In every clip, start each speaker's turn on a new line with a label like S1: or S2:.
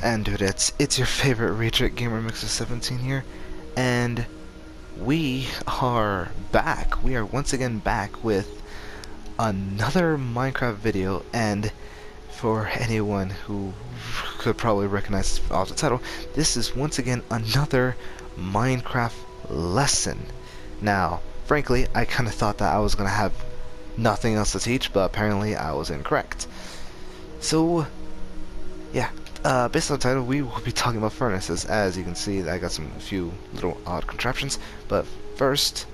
S1: and dudettes, it's your favorite Reject Gamer Mixer17 here, and we are back. We are once again back with another Minecraft video, and for anyone who could probably recognize off the title, this is once again another Minecraft lesson. Now, frankly, I kind of thought that I was going to have nothing else to teach, but apparently I was incorrect. So, yeah. Based on the title, we will be talking about furnaces. As you can see, I got a few little odd contraptions, but first,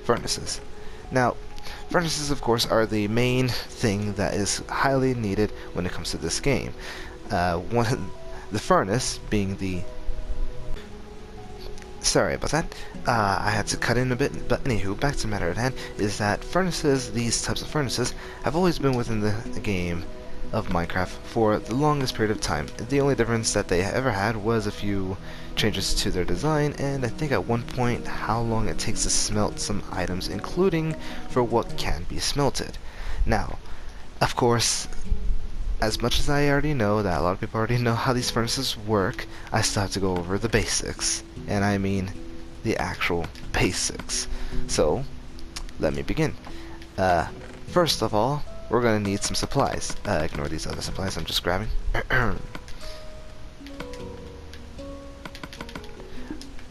S1: furnaces. Now, furnaces, of course, are the main thing that is highly needed when it comes to this game. The furnace being the... Sorry about that. I had to cut in a bit, but anywho, back to the matter at hand, is that furnaces, these types of furnaces, have always been within the game of Minecraft for the longest period of time. The only difference that they ever had was a few changes to their design, and I think at one point how long it takes to smelt some items, including for what can be smelted. Now, of course, as much as I already know that a lot of people already know how these furnaces work, I still have to go over the basics, and I mean the actual basics. So, let me begin. First of all, we're going to need some supplies. Ignore these other supplies I'm just grabbing.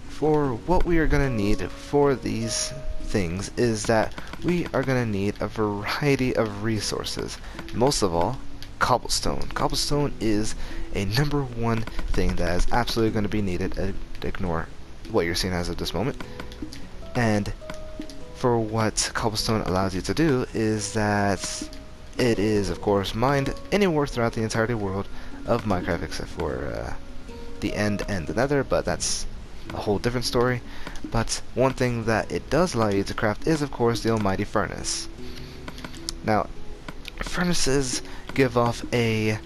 S1: For what we are going to need for these things is that we are going to need a variety of resources. Most of all, cobblestone. Cobblestone is a #1 thing that is absolutely going to be needed. Ignore what you're seeing as of this moment. And for what cobblestone allows you to do is that it is, of course, mined anywhere throughout the entirety world of Minecraft except for the end and the nether, but that's a whole different story. But one thing that it does allow you to craft is, of course, the almighty furnace. Now, furnaces give off a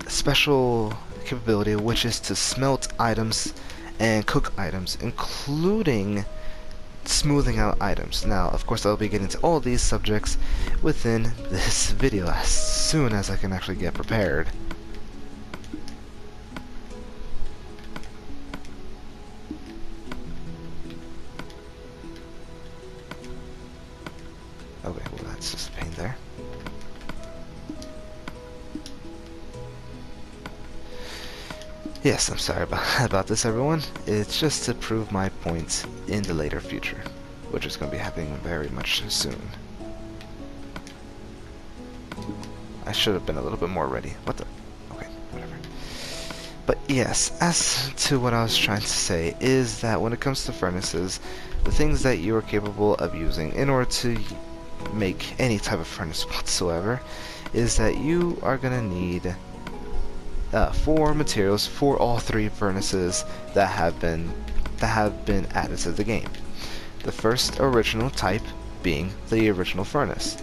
S1: special capability, which is to smelt items and cook items, including smoothing out items. Now, of course, I'll be getting to all these subjects within this video as soon as I can actually get prepared. Okay, well, that's just a pain there. Yes, I'm sorry about this, everyone. It's just to prove my points in the later future, which is going to be happening very much soon. I should have been a little bit more ready. What the? Okay, whatever. But yes, as to what I was trying to say is that when it comes to furnaces, the things that you are capable of using in order to make any type of furnace whatsoever is that you are going to need 4 materials for all 3 furnaces that have been added to the game. The first original type being the original furnace.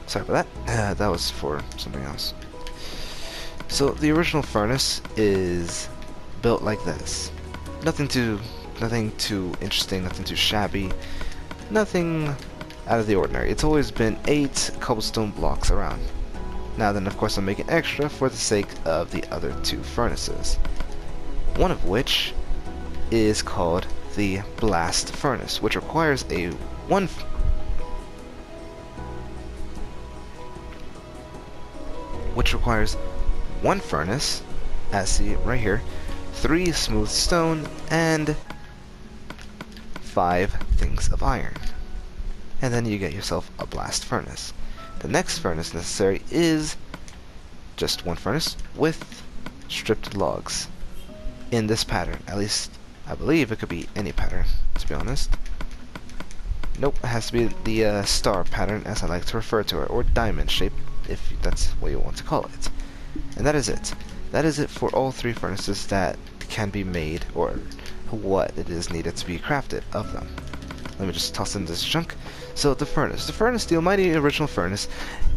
S1: Sorry about that. That was for something else. So the original furnace is built like this. Nothing too interesting, nothing too shabby, nothing out of the ordinary. It's always been 8 cobblestone blocks around. Now then, of course, I'm making extra for the sake of the other 2 furnaces. One of which is called the blast furnace, which requires one furnace, as see right here, 3 smooth stone, and 5 things of iron. And then you get yourself a blast furnace. The next furnace necessary is just 1 furnace with stripped logs in this pattern. At least I believe it could be any pattern, to be honest. Nope, it has to be the star pattern, as I like to refer to it, or diamond shape, if that's what you want to call it. And that is it. That is it for all 3 furnaces that can be made, or what it is needed to be crafted of them. Let me just toss in this junk. So the furnace, the almighty original furnace,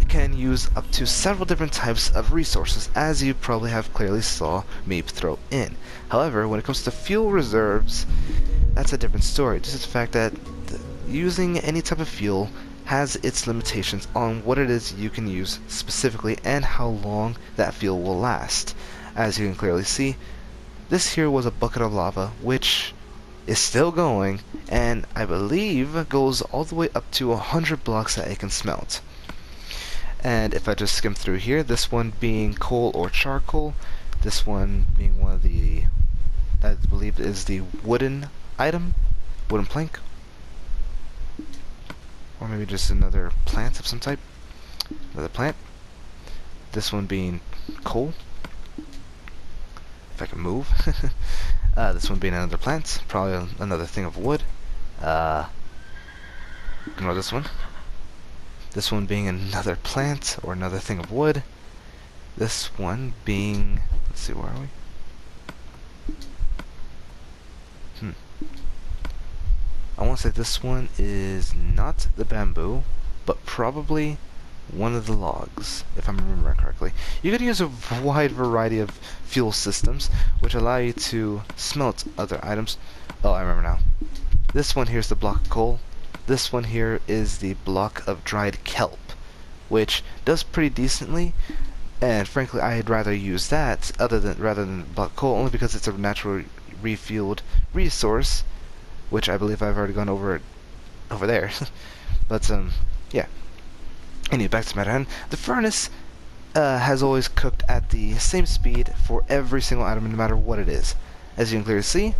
S1: can use up to several different types of resources, as you probably have clearly saw me throw in. However, when it comes to fuel reserves, that's a different story. Just the fact that using any type of fuel has its limitations on what it is you can use specifically and how long that fuel will last. As you can clearly see, this here was a bucket of lava, which is still going, and I believe goes all the way up to 100 blocks that it can smelt. And if I just skim through here, this one being coal or charcoal, this one being one of the, I believe is the wooden item, wooden plank, or maybe just another plant of some type, another plant. This one being coal, if I can move. This one being another plant, probably another thing of wood. Ignore this one. This one being another plant or another thing of wood. This one being, let's see, where are we? I want to say this one is not the bamboo, but probably one of the logs, if I'm remembering correctly. You could use a wide variety of fuel systems, which allow you to smelt other items. Oh, I remember now. This one here is the block of coal. This one here is the block of dried kelp, which does pretty decently, and frankly I'd rather use that rather than block of coal, only because it's a naturally refueled resource, which I believe I've already gone over there. But yeah. Anyway, back to matter hand. The furnace has always cooked at the same speed for every single item, no matter what it is. As you can clearly see,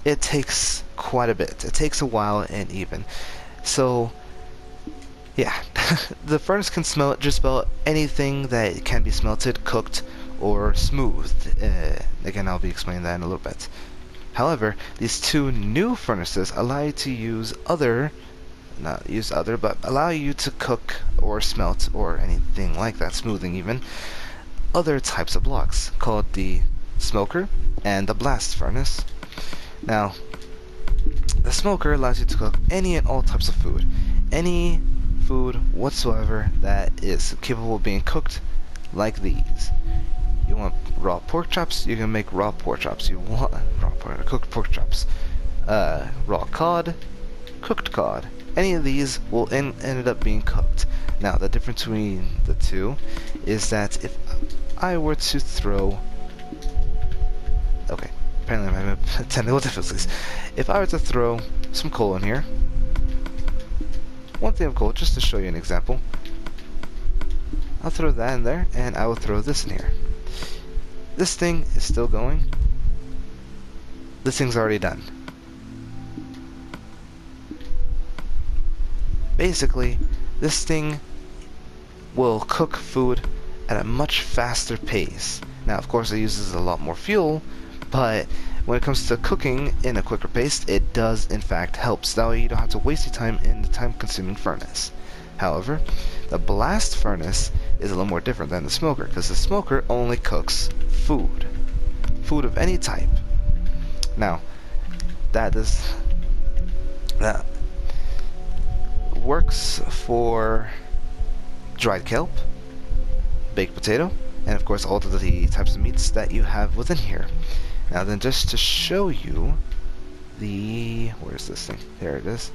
S1: it takes quite a bit. It takes a while, and even so, yeah. The furnace can smelt just about anything that can be smelted, cooked, or smoothed. Again, I'll be explaining that in a little bit. However, these two new furnaces allow you to use but allow you to cook or smelt or anything like that, smoothing even, other types of blocks, called the smoker and the blast furnace. Now, the smoker allows you to cook any and all types of food. Any food whatsoever that is capable of being cooked, like these. You want raw pork chops, you can make raw pork chops. You want cooked pork chops. Raw cod, cooked cod. Any of these will end up being cooked. Now, the difference between the two is that if I were to throw... Okay, apparently I'm having technical difficulties. If I were to throw some coal in here, one thing of coal, just to show you an example, I'll throw that in there, and I will throw this in here. This thing is still going. This thing's already done. Basically, this thing will cook food at a much faster pace. Now, of course, it uses a lot more fuel, but when it comes to cooking in a quicker pace, it does in fact help. So that way you don't have to waste your time in the time-consuming furnace. However, the blast furnace is a little more different than the smoker, because the smoker only cooks food of any type. Now, that works for dried kelp, baked potato, and of course all of the types of meats that you have within here. Now then, just to show you where's this thing? There it is.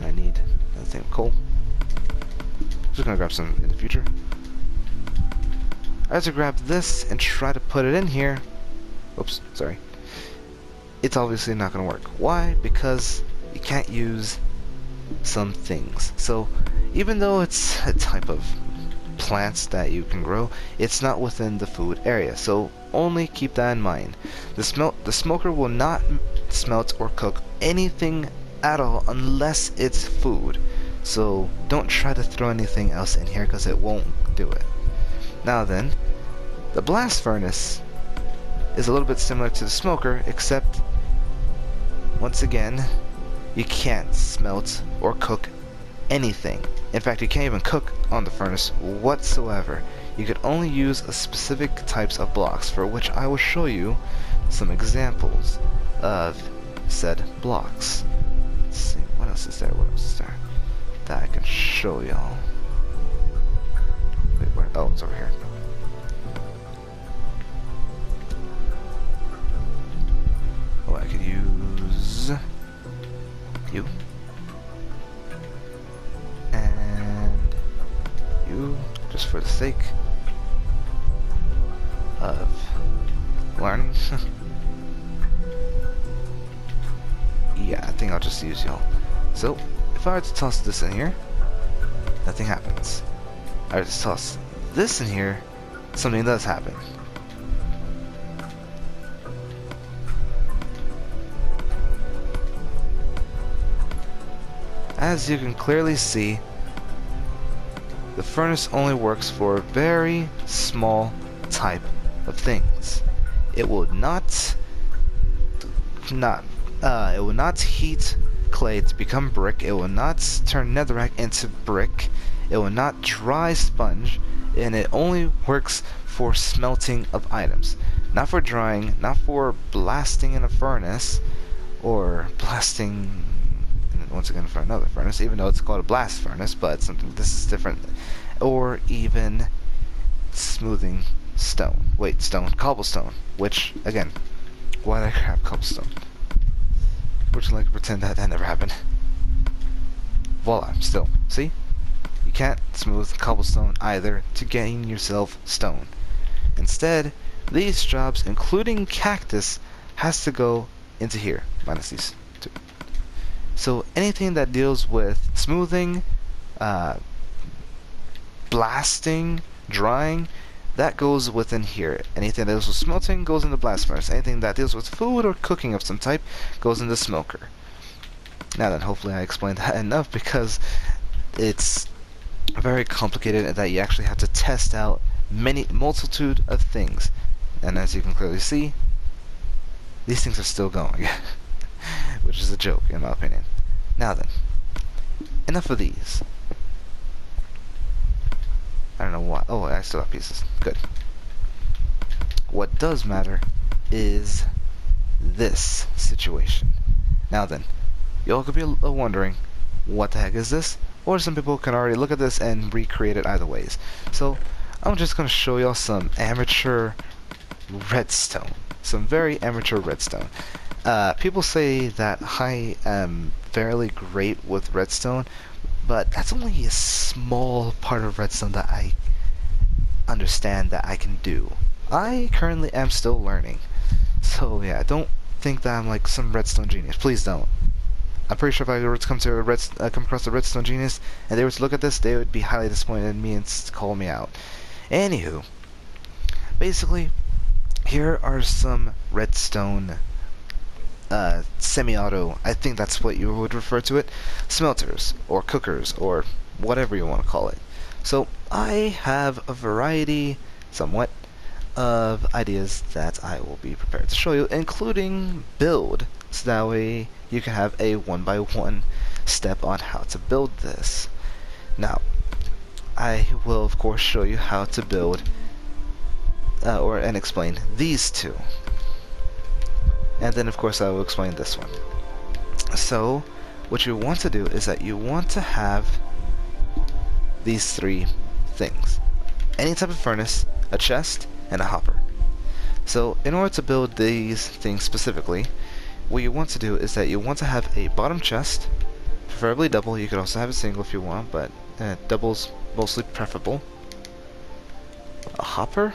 S1: I need another thing of coal. Just gonna grab some in the future. I have to grab this and try to put it in here. Oops, sorry. It's obviously not gonna work. Why? Because you can't use some things. So even though it's a type of plants that you can grow, it's not within the food area. So only keep that in mind. The smoker will not smelt or cook anything at all unless it's food. So don't try to throw anything else in here, because it won't do it. Now then, the blast furnace is a little bit similar to the smoker, except once again, you can't smelt or cook anything. In fact, you can't even cook on the furnace whatsoever. You could only use a specific types of blocks, for which I will show you some examples of said blocks. Let's see, what else is there? What else is there that I can show y'all? Wait, where? Oh, it's over here. you, and you, just for the sake of learning. Yeah, I think I'll just use y'all. So, if I were to toss this in here, nothing happens. I were to toss this in here, something does happen. As you can clearly see, the furnace only works for a very small type of things. It will not heat clay to become brick. It will not turn netherrack into brick. It will not dry sponge, and it only works for smelting of items. Not for drying, not for blasting in a furnace, or blasting once again for another furnace, even though it's called a blast furnace, but something this is different. Or even smoothing stone. Wait, cobblestone. Which, again, why did I grab cobblestone? Would you like to pretend that never happened? Voila, still. See? You can't smooth cobblestone either to gain yourself stone. Instead, these jobs, including cactus, has to go into here, minus these two. So anything that deals with smoothing, blasting, drying, that goes within here. Anything that deals with smelting goes in the blast furnace. Anything that deals with food or cooking of some type goes in the smoker. Now then, hopefully I explained that enough, because it's very complicated that you actually have to test out multitude of things. And as you can clearly see, these things are still going. Which is a joke, in my opinion. Now then, enough of these. I don't know why. Oh, I still have pieces. Good. What does matter is this situation. Now then, y'all could be wondering, what the heck is this? Or some people can already look at this and recreate it either ways. So, I'm just going to show y'all some amateur redstone. Some very amateur redstone. People say that I am fairly great with redstone, but that's only a small part of redstone that I understand that I can do. I currently am still learning. So yeah, don't think that I'm like some redstone genius. Please don't. I'm pretty sure if I were to come across a redstone genius and they were to look at this, they would be highly disappointed in me and call me out. Anywho, basically, here are some redstone semi-auto, I think that's what you would refer to it, smelters, or cookers, or whatever you want to call it. So, I have a variety, somewhat, of ideas that I will be prepared to show you, including build, so that way you can have a one-by-one step on how to build this. Now, I will of course show you how to build, and explain these two. And then of course I will explain this one. So what you want to do is that you want to have these three things. Any type of furnace, a chest, and a hopper. So in order to build these things specifically, what you want to do is that you want to have a bottom chest, preferably double. You could also have a single if you want, but double's mostly preferable. A hopper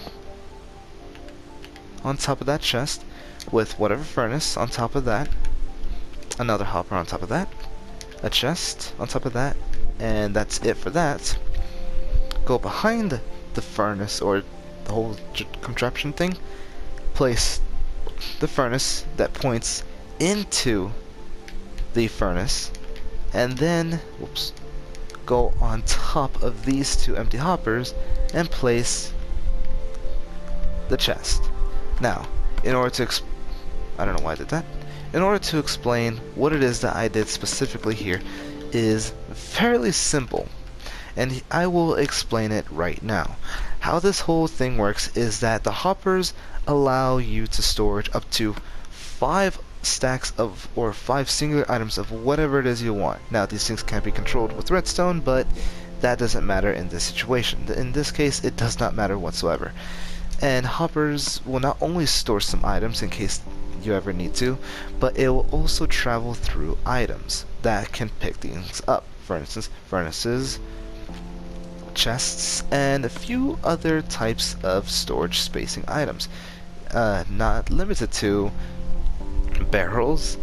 S1: on top of that chest, with whatever furnace on top of that, another hopper on top of that, a chest on top of that, and that's it for that. Go behind the furnace, or the whole contraption thing, place the furnace that points into the furnace, and then, whoops, go on top of these two empty hoppers and place the chest. Now, in order to I don't know why I did that. In order to explain what it is that I did specifically here is fairly simple, and I will explain it right now. How this whole thing works is that the hoppers allow you to store up to 5 stacks of, or 5 singular items of whatever it is you want. Now these things can be controlled with redstone, but that doesn't matter in this situation. In this case, it does not matter whatsoever. And hoppers will not only store some items in case you ever need to, but it will also travel through items. that can pick things up. For instance, furnaces, chests, and a few other types of storage spacing items. Not limited to barrels,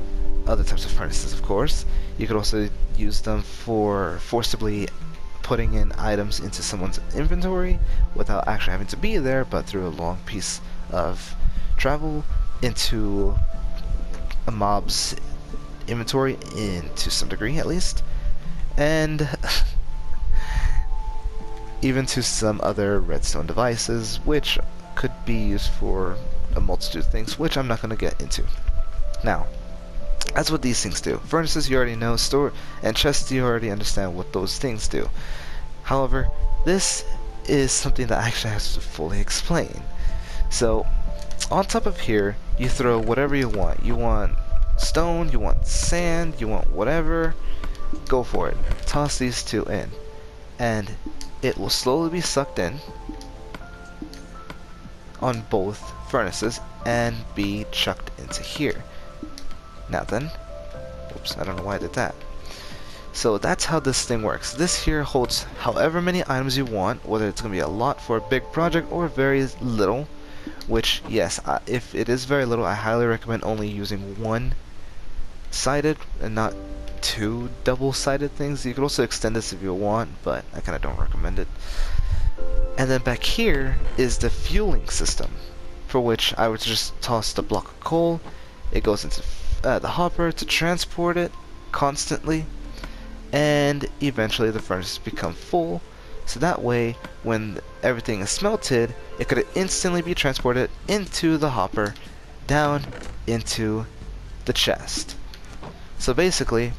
S1: other types of furnaces, of course. You could also use them for forcibly putting in items into someone's inventory without actually having to be there, but through a long piece of travel into a mob's inventory, to some degree at least, and even to some other redstone devices, which could be used for a multitude of things, which I'm not going to get into. Now, that's what these things do. Furnaces you already know, store and chests you already understand what those things do. However, this is something that I actually have to fully explain. So, on top of here, you throw whatever you want. You want stone, you want sand, you want whatever, go for it. Toss these two in, and it will slowly be sucked in on both furnaces and be chucked into here. Now then, oops, I don't know why I did that. So that's how this thing works. This here holds however many items you want, whether it's going to be a lot for a big project or very little, which, yes, if it is very little, I highly recommend only using one-sided and not two double-sided things. You could also extend this if you want, but I kind of don't recommend it. And then back here is the fueling system, for which I would just toss the block of coal. It goes into the hopper to transport it constantly, and eventually the furnaces become full, so that way when everything is smelted, it could instantly be transported into the hopper, down into the chest. So basically,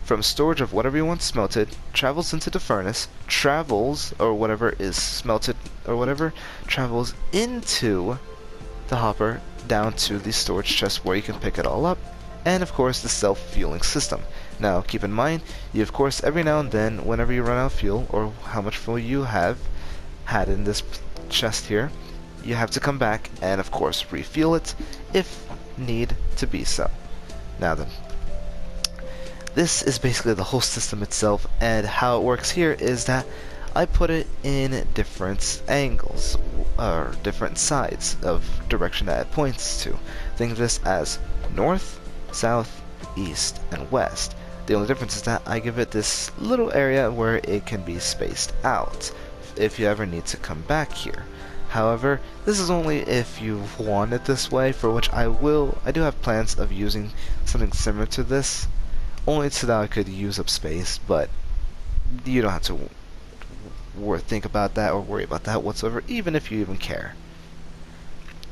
S1: from storage of whatever you want smelted, travels into the furnace, travels, or whatever is smelted or whatever, travels into the hopper, down to the storage chest where you can pick it all up, and of course the self-fueling system. Now keep in mind, you of course every now and then, whenever you run out of fuel, or how much fuel you have had in this chest here, you have to come back and of course refuel it if need to be so. Now then, this is basically the whole system itself, and how it works here is that I put it in different angles, or different sides of direction that it points to. Think of this as north, south, east, and west. The only difference is that I give it this little area where it can be spaced out if you ever need to come back here. However, this is only if you want it this way, for which I do have plans of using something similar to this, only so that I could use up space, but you don't have to think about that or worry about that whatsoever, even if you even care.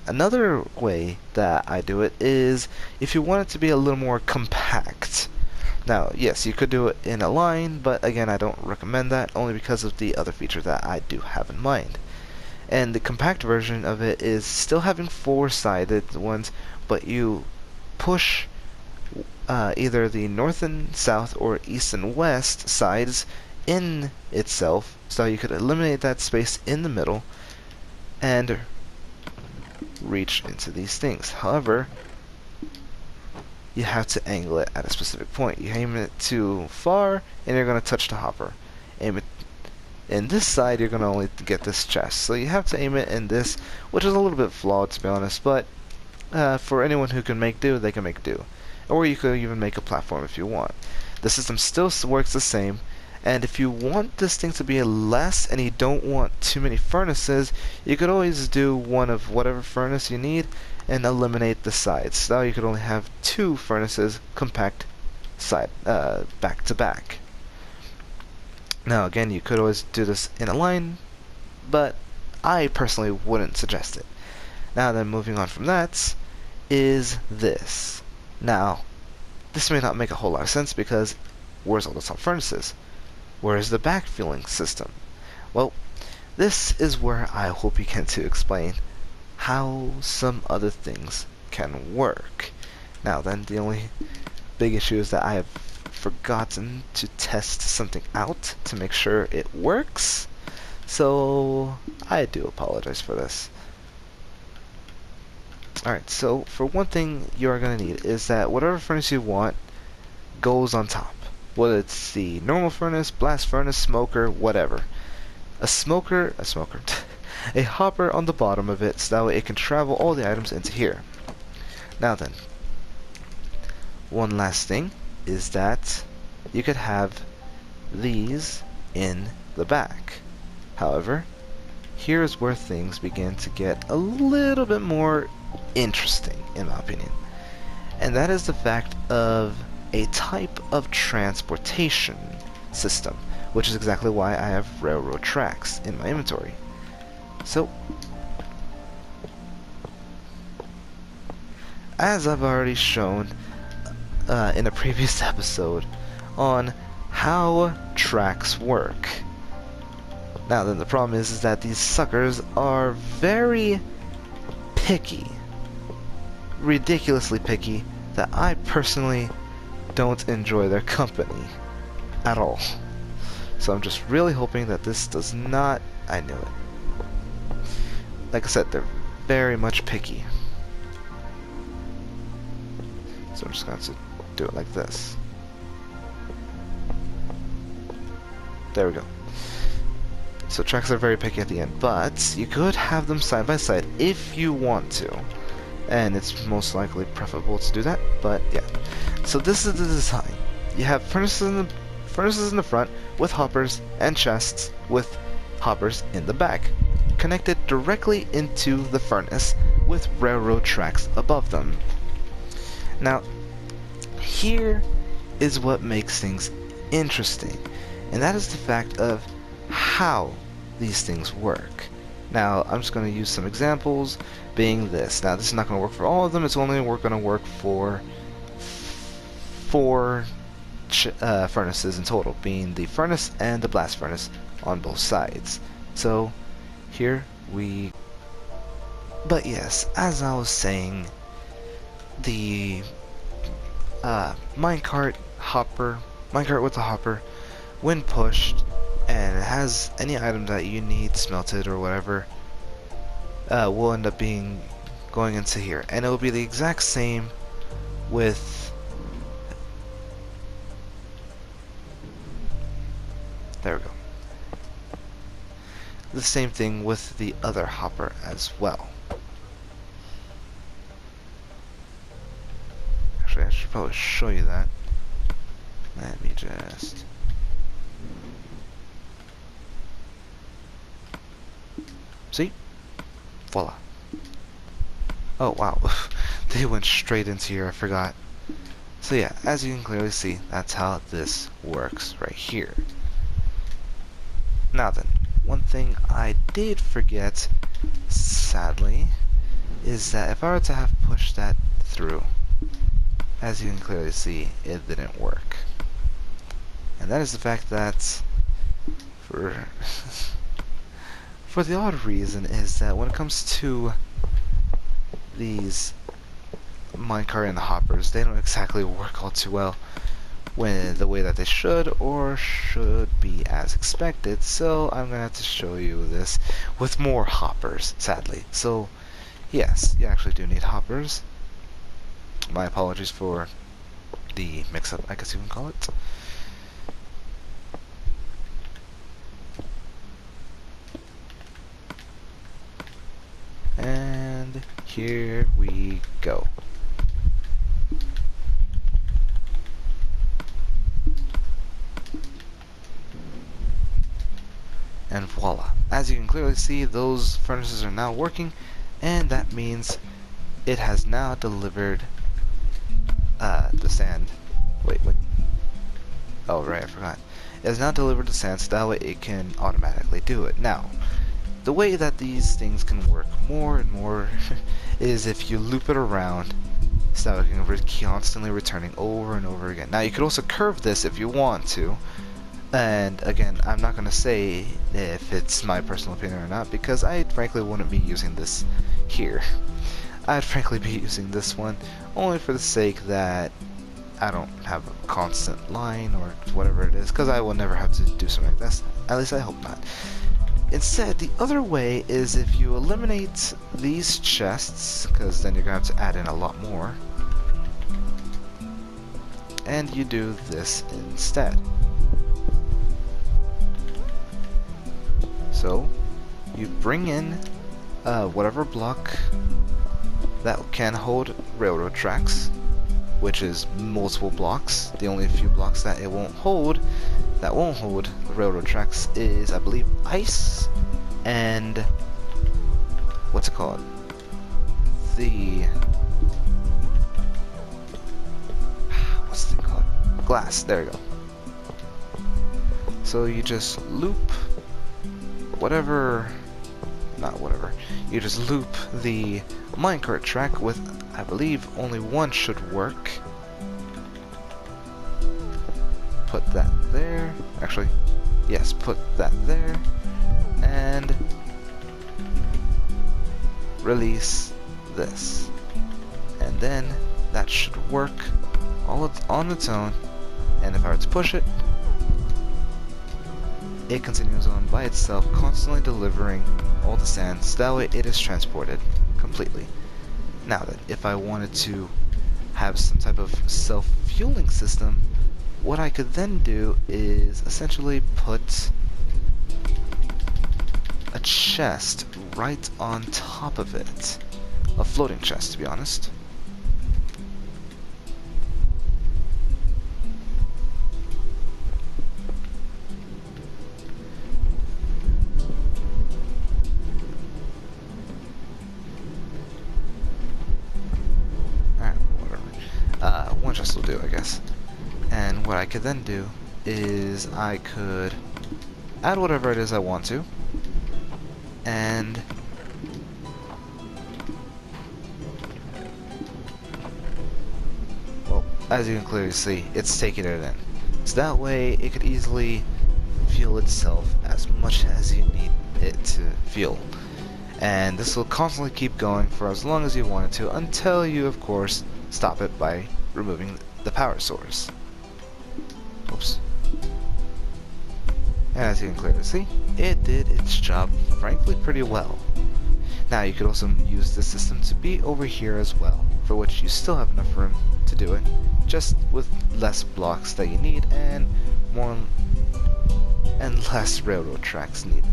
S1: Another way that I do it is if you want it to be a little more compact. Now, yes, you could do it in a line, but again, I don't recommend that, only because of the other feature that I do have in mind. And the compact version of it is still having four-sided ones, but you push either the north and south or east and west sides in itself, so you could eliminate that space in the middle and reach into these things. However, you have to angle it at a specific point. You aim it too far and you're going to touch the hopper. Aim it in this side, you're going to only get this chest. So you have to aim it in this, which is a little bit flawed to be honest, but for anyone who can make do, they can make do. Or you could even make a platform if you want. The system still works the same, and if you want this thing to be less and you don't want too many furnaces, you could always do one of whatever furnace you need and eliminate the sides. So you could only have two furnaces compact side back to back. Now again, you could always do this in a line, but I personally wouldn't suggest it. Now then, moving on from that is this. Now, this may not make a whole lot of sense because where's all the top furnaces? Where is the backfilling system? Well, this is where I will begin to explain how some other things can work. Now then, the only big issue is that I have forgotten to test something out to make sure it works, so I do apologize for this. Alright, so for one thing you're going to need is that whatever furnace you want goes on top. whether it's the normal furnace, blast furnace, smoker, whatever. A smoker, a hopper on the bottom of it, so that way it can travel all the items into here. Now then, one last thing is that you could have these in the back. However, here's where things begin to get a little bit more interesting, in my opinion. And that is the fact of a type of transportation system, which is exactly why I have railroad tracks in my inventory. So, as I've already shown in a previous episode on how tracks work. Now then, the problem is that these suckers are very picky, ridiculously picky, that I personally don't enjoy their company at all. So I'm just really hoping that this does not... I knew it. Like I said, they're very much picky. So I'm just going to do it like this. There we go. So tracks are very picky at the end, but you could have them side by side if you want to. And it's most likely preferable to do that, but yeah. So this is the design. You have furnaces in the front with hoppers and chests with hoppers in the back, connected directly into the furnace with railroad tracks above them. Now, here is what makes things interesting, and that is the fact of how these things work. Now, I'm just going to use some examples, being this. Now, this is not going to work for all of them, it's only going to work for 4 furnaces in total, being the furnace and the blast furnace on both sides. So, here we... But yes, as I was saying, the minecart with the hopper, when pushed, and it has any item that you need smelted or whatever, will end up going into here, and it will be the exact same with there we go. The same thing with the other hopper as well. Actually, I should probably show you that. Let me just... See? Voila. Oh, wow. They went straight into here, I forgot. So yeah, as you can clearly see, that's how this works right here. Now then, one thing I did forget, sadly, is that if I were to have pushed that through, as you can clearly see, it didn't work. And that is the fact that for the odd reason is that when it comes to these minecart and the hoppers, they don't exactly work all too well when the way that they should or should be as expected. So I'm gonna have to show you this with more hoppers, sadly. So yes, you actually do need hoppers. My apologies for the mix-up, I guess you can call it. And here we go. And voila. As you can clearly see, those furnaces are now working, and that means it has now delivered the sand. Wait. Oh, right, I forgot. It has now delivered the sand, so that way it can automatically do it. Now, the way that these things can work more and more is if you loop it around, so that it can be constantly returning over and over again. Now, you could also curve this if you want to. And again, I'm not going to say if it's my personal opinion or not, because I frankly wouldn't be using this here. I'd frankly be using this one only for the sake that I don't have a constant line or whatever it is, because I will never have to do something like this. At least I hope not. Instead, the other way is if you eliminate these chests, because then you're going to have to add in a lot more. and you do this instead. So you bring in whatever block that can hold railroad tracks, which is multiple blocks. The only few blocks that it won't hold, railroad tracks, is, I believe, ice and what's it called? What's it called? Glass. There you go. So you just loop you just loop the minecart track with, I believe, only one should work. Put that there. Actually, yes, put that there. And release this. And then that should work all on its own. And if I were to push it, it continues on by itself, constantly delivering all the sand, so that way it is transported completely. Now then, if I wanted to have some type of self-fueling system, what I could then do is essentially put a chest right on top of it. A floating chest, to be honest. One chest will do, I guess. And what I could then do is I could add whatever it is I want to, and well, as you can clearly see, it's taking it in. So that way it could easily fuel itself as much as you need it to fuel. And this will constantly keep going for as long as you want it to, until you, of course, stop it by removing the power source. Oops. And as you can clearly see, it did its job, frankly, pretty well. Now you could also use this system to be over here as well, for which you still have enough room to do it, just with less blocks that you need and less railroad tracks needed.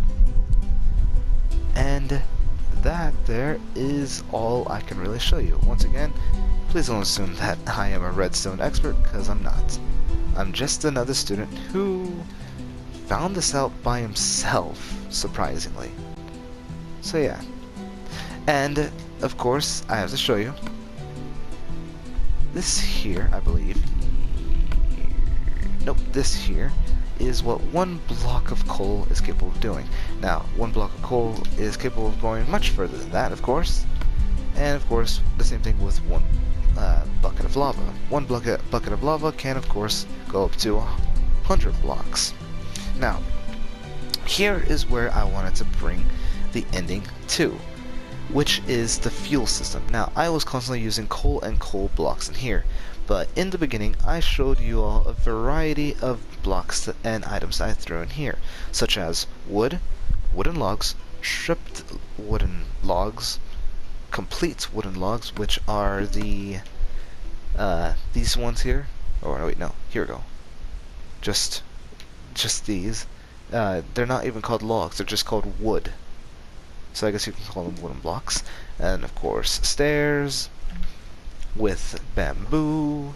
S1: And that there is all I can really show you. Once again, please don't assume that I am a redstone expert, because I'm not. I'm just another student who found this out by himself, surprisingly. So yeah. And, of course, I have to show you. This here, I believe. Nope, this here is what one block of coal is capable of doing. Now, one block of coal is capable of going much further than that, of course. And, of course, the same thing with one bucket of lava. One bucket of lava can, of course, go up to 100 blocks. Now, here is where I wanted to bring the ending to, which is the fuel system. Now, I was constantly using coal and coal blocks in here, but in the beginning, I showed you all a variety of blocks and items that I threw in here, such as wood, wooden logs, stripped wooden logs, complete wooden logs, which are the these ones here. Oh wait, no, here we go. Just these. They're not even called logs; they're just called wood. So I guess you can call them wooden blocks. And of course, stairs with bamboo,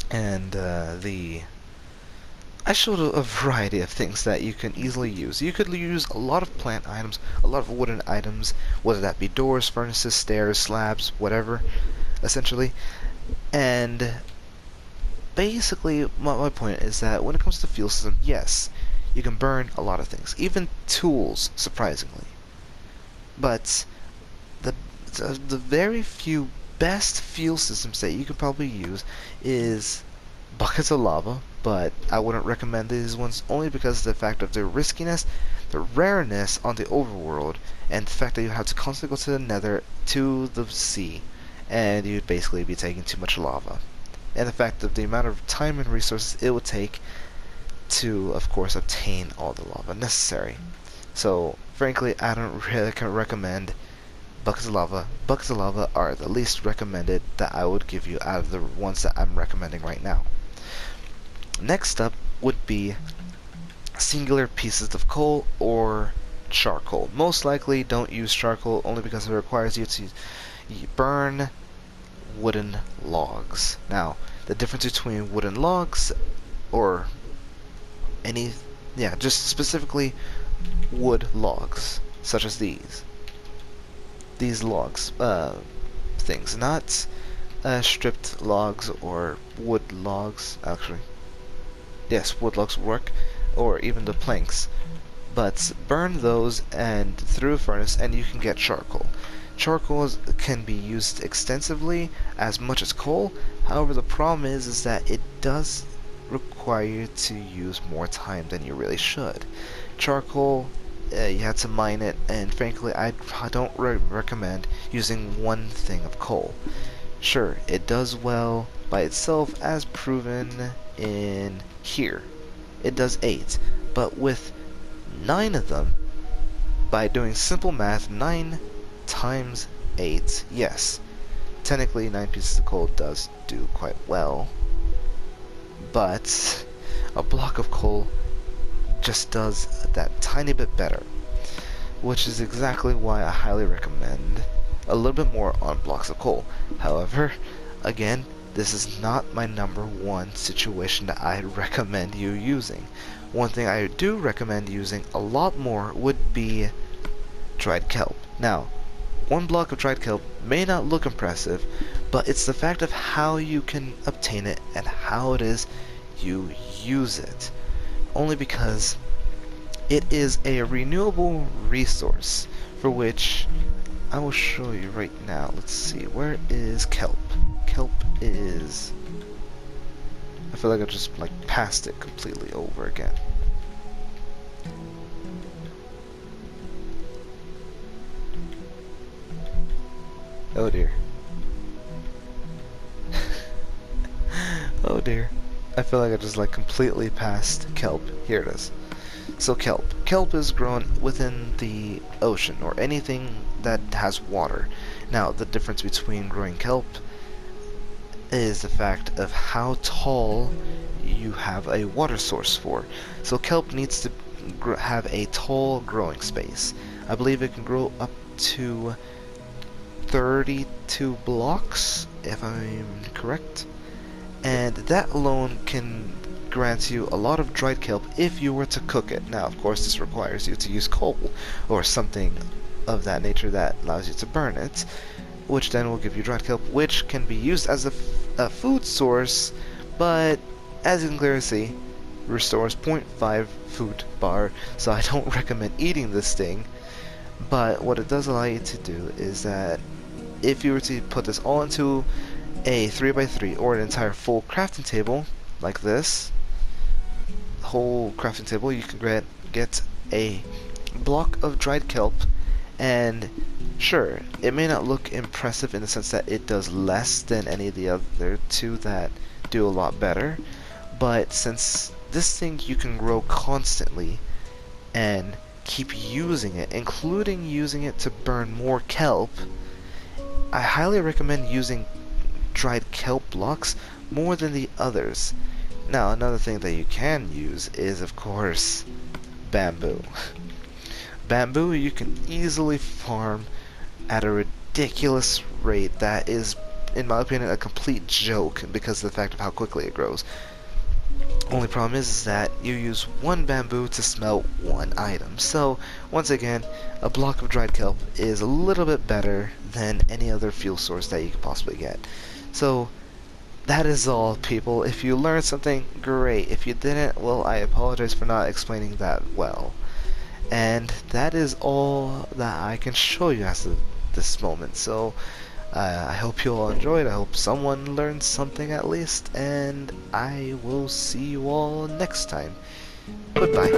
S1: and I showed a variety of things that you can easily use. You could use a lot of plant items, a lot of wooden items, whether that be doors, furnaces, stairs, slabs, whatever, essentially. And basically, my point is that when it comes to fuel system, yes, you can burn a lot of things, even tools, surprisingly. But the very few best fuel systems that you could probably use is buckets of lava, but I wouldn't recommend these ones only because of the fact of their riskiness, the rareness on the overworld, and the fact that you have to constantly go to the nether, to the sea, and you'd basically be taking too much lava. And the fact of the amount of time and resources it would take to, of course, obtain all the lava necessary. So, frankly, I don't really recommend buckets of lava. Buckets of lava are the least recommended that I would give you out of the ones that I'm recommending right now. Next up would be singular pieces of coal or charcoal. Most likely don't use charcoal only because it requires you to burn wooden logs. Now, the difference between wooden logs or any, yeah, just specifically wood logs, such as these. These logs, things, not stripped logs or wood logs, actually. Yes, wood logs work, or even the planks. But burn those and through a furnace and you can get charcoal. Charcoal can be used extensively, as much as coal. However, the problem is that it does require you to use more time than you really should. Charcoal, you have to mine it, and frankly, I don't recommend using one thing of coal. Sure, it does well by itself, as proven in here. It does 8, but with 9 of them, by doing simple math, 9 times 8, yes, technically 9 pieces of coal does do quite well, but a block of coal just does that tiny bit better, which is exactly why I highly recommend a little bit more on blocks of coal. However, again, this is not my #1 situation that I recommend you using. One thing I do recommend using a lot more would be dried kelp. Now, one block of dried kelp may not look impressive, but it's the fact of how you can obtain it and how it is you use it. Only because it is a renewable resource for which I will show you right now. Let's see, where is kelp? Kelp is... I feel like I just passed it completely over again. Oh dear. Oh dear. I feel like I just completely passed kelp. Here it is. So kelp. Kelp is grown within the ocean or anything that has water. Now, the difference between growing kelp is the fact of how tall you have a water source for. So kelp needs to have a tall growing space. I believe it can grow up to 32 blocks, if I'm correct. And that alone can grant you a lot of dried kelp if you were to cook it. Now, of course, this requires you to use coal or something of that nature that allows you to burn it, which then will give you dried kelp, which can be used as a food source, but as you can clearly see, restores 0.5 food bar, so I don't recommend eating this thing. But what it does allow you to do is that if you were to put this all into a 3x3 or an entire full crafting table like this, whole crafting table, you can get a block of dried kelp. And sure, it may not look impressive in the sense that it does less than any of the other two that do a lot better, but since this thing you can grow constantly and keep using it, including using it to burn more kelp, I highly recommend using dried kelp blocks more than the others. Now, another thing that you can use is, of course, bamboo. Bamboo you can easily farm at a ridiculous rate that is, in my opinion, a complete joke because of the fact of how quickly it grows. Only problem is that you use one bamboo to smelt one item. So, once again, a block of dried kelp is a little bit better than any other fuel source that you could possibly get. So, that is all, people. If you learned something, great. If you didn't, well, I apologize for not explaining that well. And that is all that I can show you as of this moment. So, I hope you all enjoyed. I hope someone learned something at least. And I will see you all next time. Goodbye.